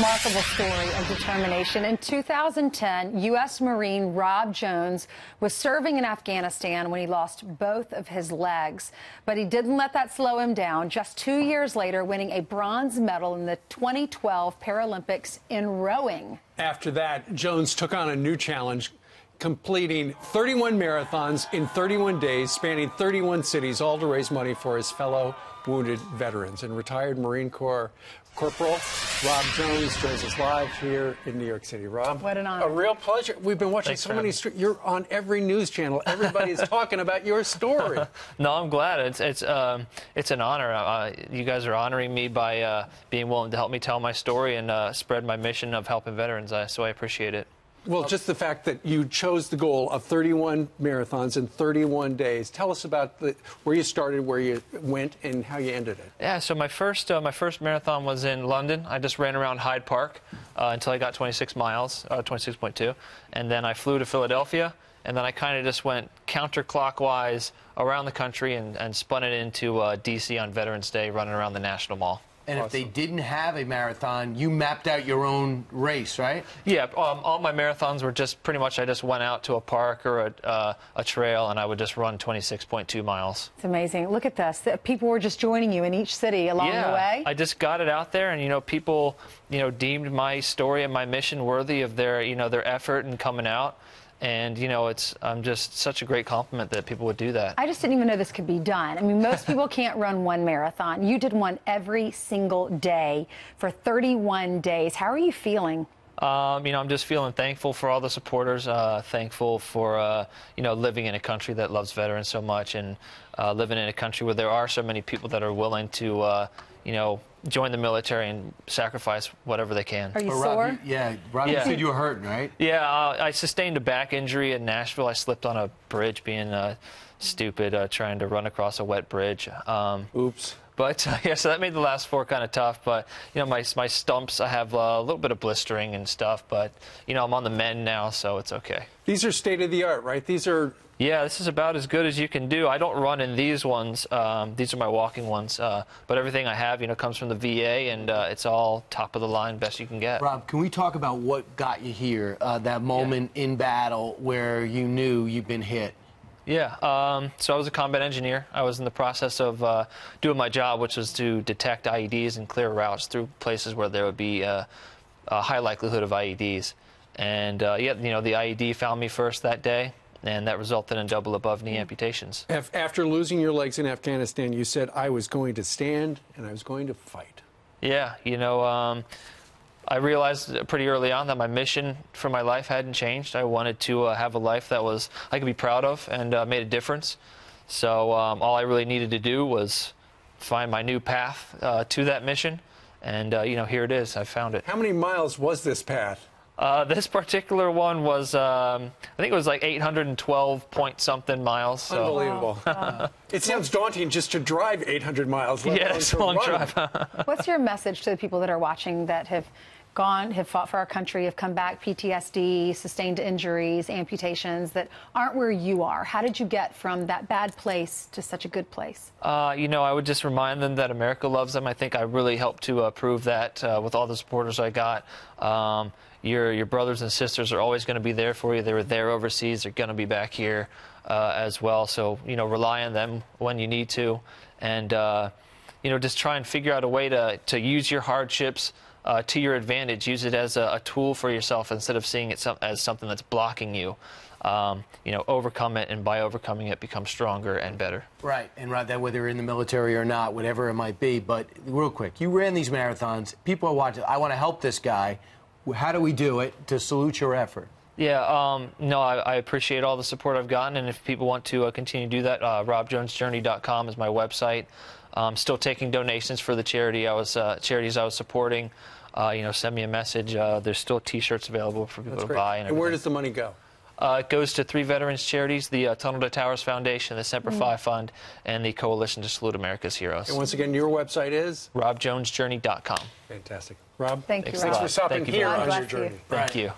remarkable story of determination. In 2010, U.S. Marine Rob Jones was serving in Afghanistan when he lost both of his legs. But he didn't let that slow him down. Just 2 years later, winning a bronze medal in the 2012 Paralympics in rowing. After that, Jones took on a new challenge, completing 31 marathons in 31 days, spanning 31 cities, all to raise money for his fellow wounded veterans. And retired Marine Corps Corporal Rob Jones joins us live here in New York City. Rob, what an honor. A real pleasure. We've been watching so many. You're on every news channel. Everybody's talking about your story. No, I'm glad. It's an honor. You guys are honoring me by being willing to help me tell my story and spread my mission of helping veterans. So I appreciate it. Well, just the fact that you chose the goal of 31 marathons in 31 days. Tell us about where you started, where you went, and how you ended it. Yeah, so my first marathon was in London. I just ran around Hyde Park until I got 26 miles, 26.2. And then I flew to Philadelphia, and then I kind of just went counterclockwise around the country and spun it into D.C. on Veterans Day, running around the National Mall. And if they didn't have a marathon, you mapped out your own race, right? Yeah, all my marathons were just pretty much I just went out to a park or a trail, and I would just run 26.2 miles. It's amazing. Look at this. People were just joining you in each city along the way. I just got it out there, and people deemed my story and my mission worthy of their their effort in coming out. And, it's just such a great compliment that people would do that. I just didn't even know this could be done. I mean, most people can't run one marathon. You did one every single day for 31 days. How are you feeling? I'm just feeling thankful for all the supporters, thankful for, living in a country that loves veterans so much, and living in a country where there are so many people that are willing to, join the military and sacrifice whatever they can. Are you sore? Rob, you said you were hurting, right? Yeah, I sustained a back injury in Nashville. I slipped on a bridge being stupid, trying to run across a wet bridge. Oops. But, yeah, so that made the last 4 kind of tough. But, my stumps, I have a little bit of blistering and stuff. But, I'm on the mend now, so it's okay. These are state-of-the-art, right? These are... Yeah, this is about as good as you can do. I don't run in these ones. These are my walking ones. But everything I have, comes from the VA, and it's all top of the line, best you can get. Rob, can we talk about what got you here, that moment in battle where you knew you'd been hit? Yeah, so I was a combat engineer. I was in the process of doing my job, which was to detect IEDs and clear routes through places where there would be a high likelihood of IEDs. And, the IED found me first that day, and that resulted in double above-knee amputations. After losing your legs in Afghanistan, you said, I was going to stand and I was going to fight. Yeah, I realized pretty early on that my mission for my life hadn't changed. I wanted to have a life that I could be proud of and made a difference. So all I really needed to do was find my new path to that mission. And, here it is. I found it. How many miles was this path? This particular one was, I think it was like 812-point-something miles. So. Unbelievable. It sounds daunting just to drive 800 miles. Yeah, it's a long drive. What's your message to the people that are watching that have fought for our country, have come back, PTSD, sustained injuries, amputations, that aren't where you are? How did you get from that bad place to such a good place? I would just remind them that America loves them. I think I really helped to prove that with all the supporters I got. Your brothers and sisters are always going to be there for you. They were there overseas. They're going to be back here as well. So, rely on them when you need to. And, just try and figure out a way to use your hardships to your advantage. Use it as a tool for yourself instead of seeing it as something that's blocking you. Overcome it, and by overcoming it, become stronger and better. Right, and that whether you're in the military or not, whatever it might be. But real quick, you ran these marathons. People are watching. I want to help this guy. How do we do it to salute your effort? Yeah, no, I appreciate all the support I've gotten, and if people want to continue to do that, robjonesjourney.com is my website. Still taking donations for the charities I was supporting. Send me a message. There's still T-shirts available for people to buy. And where does the money go? It goes to 3 veterans charities, the Tunnel to Towers Foundation, the Semper Fi Fund, and the Coalition to Salute America's Heroes. And once again, your website is? robjonesjourney.com. Fantastic. Rob, thanks for stopping here on your journey. Thank you.